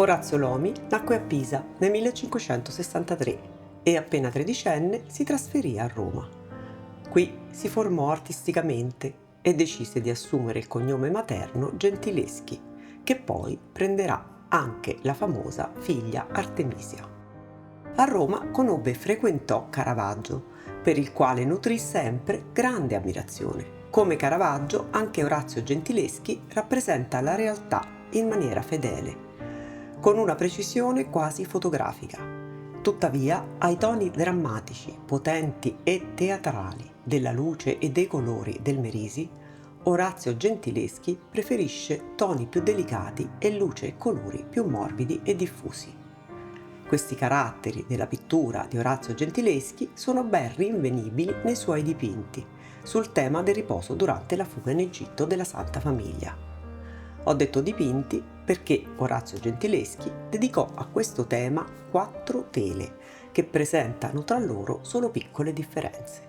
Orazio Lomi nacque a Pisa nel 1563 e appena tredicenne si trasferì a Roma. Qui si formò artisticamente e decise di assumere il cognome materno Gentileschi, che poi prenderà anche la famosa figlia Artemisia. A Roma conobbe e frequentò Caravaggio, per il quale nutrì sempre grande ammirazione. Come Caravaggio, anche Orazio Gentileschi rappresenta la realtà in maniera fedele, con una precisione quasi fotografica. Tuttavia, ai toni drammatici, potenti e teatrali della luce e dei colori del Merisi, Orazio Gentileschi preferisce toni più delicati e luce e colori più morbidi e diffusi. Questi caratteri della pittura di Orazio Gentileschi sono ben rinvenibili nei suoi dipinti sul tema del riposo durante la fuga in Egitto della Santa Famiglia. Ho detto dipinti perché Orazio Gentileschi dedicò a questo tema 4 tele che presentano tra loro solo piccole differenze.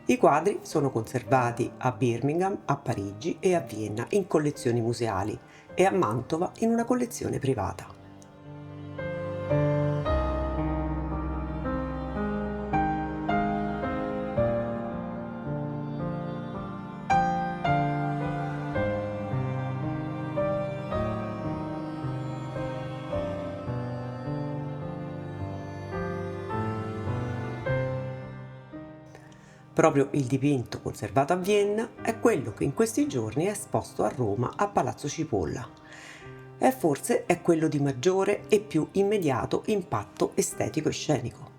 I quadri sono conservati a Birmingham, a Parigi e a Vienna in collezioni museali e a Mantova in una collezione privata. Proprio il dipinto conservato a Vienna è quello che in questi giorni è esposto a Roma a Palazzo Cipolla. E forse è quello di maggiore e più immediato impatto estetico e scenico.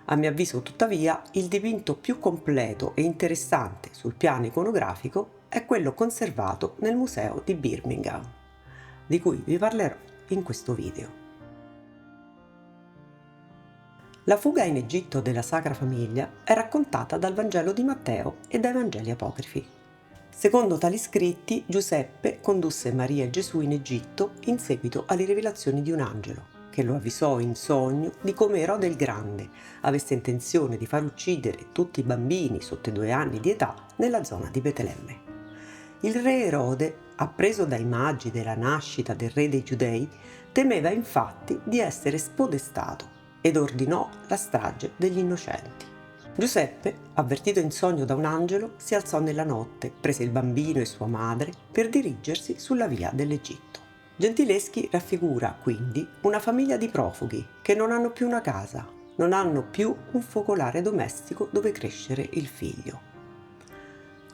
A mio avviso, tuttavia, il dipinto più completo e interessante sul piano iconografico è quello conservato nel museo di Birmingham, di cui vi parlerò in questo video. La fuga in Egitto della Sacra Famiglia è raccontata dal Vangelo di Matteo e dai Vangeli apocrifi. Secondo tali scritti, Giuseppe condusse Maria e Gesù in Egitto in seguito alle rivelazioni di un angelo, che lo avvisò in sogno di come Erode il Grande avesse intenzione di far uccidere tutti i bambini sotto i 2 anni di età nella zona di Betlemme. Il re Erode, appreso dai magi della nascita del re dei Giudei, temeva infatti di essere spodestato ed ordinò la strage degli innocenti. Giuseppe, avvertito in sogno da un angelo, si alzò nella notte, prese il bambino e sua madre per dirigersi sulla via dell'Egitto. Gentileschi raffigura quindi una famiglia di profughi che non hanno più una casa, non hanno più un focolare domestico dove crescere il figlio.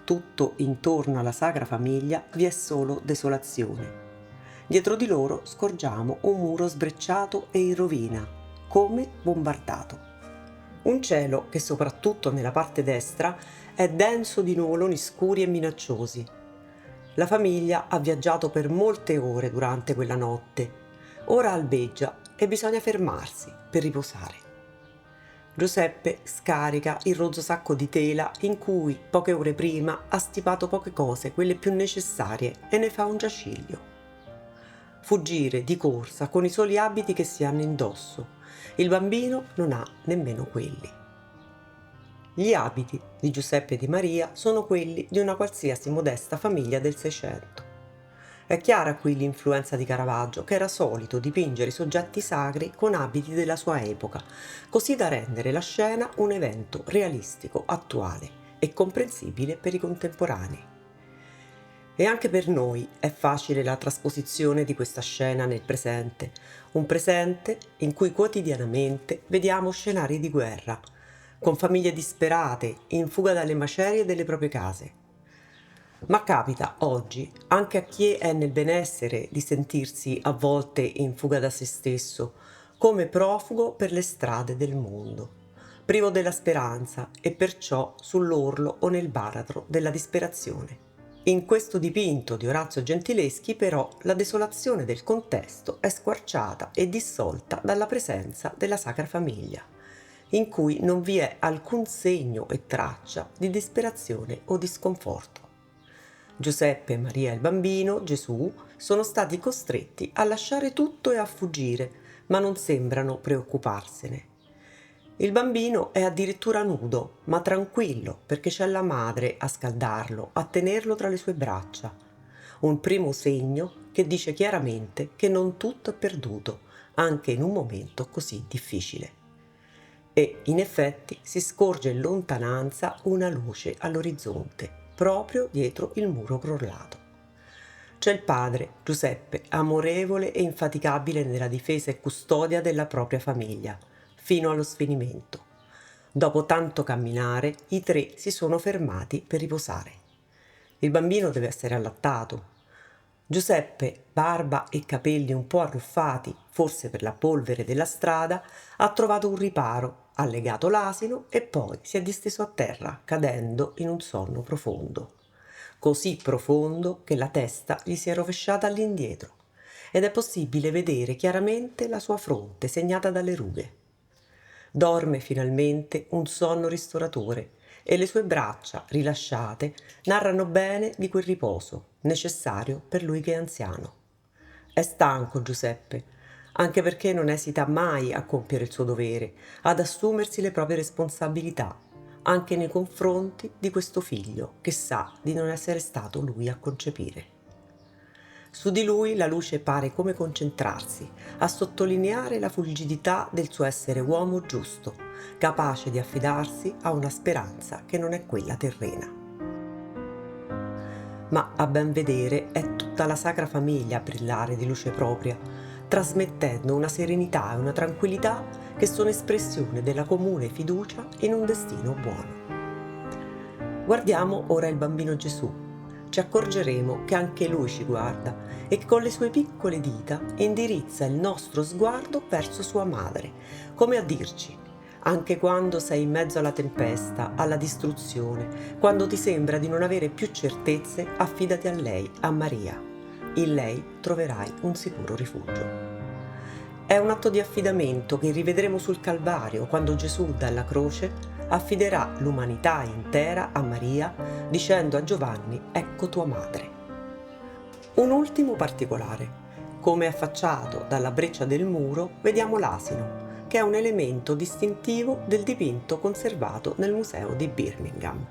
Tutto intorno alla Sacra Famiglia vi è solo desolazione. Dietro di loro scorgiamo un muro sbrecciato e in rovina, come bombardato. Un cielo che soprattutto nella parte destra è denso di nuvoloni scuri e minacciosi. La famiglia ha viaggiato per molte ore durante quella notte. Ora albeggia e bisogna fermarsi per riposare. Giuseppe scarica il rozzo sacco di tela in cui poche ore prima ha stipato poche cose, quelle più necessarie, e ne fa un giaciglio. Fuggire di corsa con i soli abiti che si hanno indosso. Il bambino non ha nemmeno quelli. Gli abiti di Giuseppe e di Maria sono quelli di una qualsiasi modesta famiglia del Seicento. È chiara qui l'influenza di Caravaggio, che era solito dipingere i soggetti sacri con abiti della sua epoca, così da rendere la scena un evento realistico, attuale e comprensibile per i contemporanei. E anche per noi è facile la trasposizione di questa scena nel presente, un presente in cui quotidianamente vediamo scenari di guerra, con famiglie disperate, in fuga dalle macerie delle proprie case. Ma capita oggi anche a chi è nel benessere di sentirsi a volte in fuga da se stesso, come profugo per le strade del mondo, privo della speranza e perciò sull'orlo o nel baratro della disperazione. In questo dipinto di Orazio Gentileschi, però, la desolazione del contesto è squarciata e dissolta dalla presenza della Sacra Famiglia, in cui non vi è alcun segno e traccia di disperazione o di sconforto. Giuseppe, Maria e il bambino, Gesù, sono stati costretti a lasciare tutto e a fuggire, ma non sembrano preoccuparsene. Il bambino è addirittura nudo, ma tranquillo, perché c'è la madre a scaldarlo, a tenerlo tra le sue braccia. un primo segno che dice chiaramente che non tutto è perduto, anche in un momento così difficile. E in effetti si scorge in lontananza una luce all'orizzonte, proprio dietro il muro crollato. C'è il padre, Giuseppe, amorevole e infaticabile nella difesa e custodia della propria famiglia, fino allo sfinimento. Dopo tanto camminare, i tre si sono fermati per riposare. Il bambino deve essere allattato. Giuseppe, barba e capelli un po' arruffati, forse per la polvere della strada, ha trovato un riparo, ha legato l'asino e poi si è disteso a terra, cadendo in un sonno profondo. Così profondo che la testa gli si è rovesciata all'indietro ed è possibile vedere chiaramente la sua fronte segnata dalle rughe. Dorme finalmente un sonno ristoratore e le sue braccia, rilasciate, narrano bene di quel riposo, necessario per lui che è anziano. È stanco Giuseppe, anche perché non esita mai a compiere il suo dovere, ad assumersi le proprie responsabilità, anche nei confronti di questo figlio che sa di non essere stato lui a concepire. Su di lui la luce pare come concentrarsi, a sottolineare la fulgidità del suo essere uomo giusto, capace di affidarsi a una speranza che non è quella terrena. Ma a ben vedere è tutta la Sacra Famiglia a brillare di luce propria, trasmettendo una serenità e una tranquillità che sono espressione della comune fiducia in un destino buono. Guardiamo ora il bambino Gesù. Ci accorgeremo che anche lui ci guarda e che con le sue piccole dita indirizza il nostro sguardo verso sua madre, come a dirci: anche quando sei in mezzo alla tempesta, alla distruzione, quando ti sembra di non avere più certezze, affidati a lei, a Maria. In lei troverai un sicuro rifugio. È un atto di affidamento che rivedremo sul Calvario, quando Gesù dalla croce affiderà l'umanità intera a Maria, dicendo a Giovanni: ecco tua madre. Un ultimo particolare. Come affacciato dalla breccia del muro, vediamo l'asino, che è un elemento distintivo del dipinto conservato nel museo di Birmingham.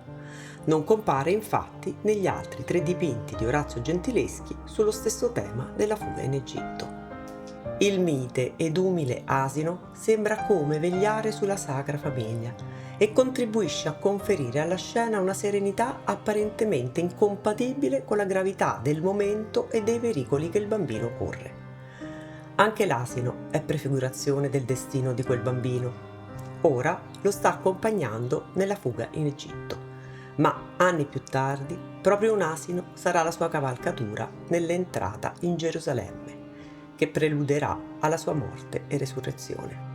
Non compare infatti negli altri 3 dipinti di Orazio Gentileschi sullo stesso tema della fuga in Egitto. Il mite ed umile asino sembra come vegliare sulla Sacra Famiglia e contribuisce a conferire alla scena una serenità apparentemente incompatibile con la gravità del momento e dei pericoli che il bambino corre. Anche l'asino è prefigurazione del destino di quel bambino. Ora lo sta accompagnando nella fuga in Egitto, ma anni più tardi proprio un asino sarà la sua cavalcatura nell'entrata in Gerusalemme, che preluderà alla sua morte e resurrezione.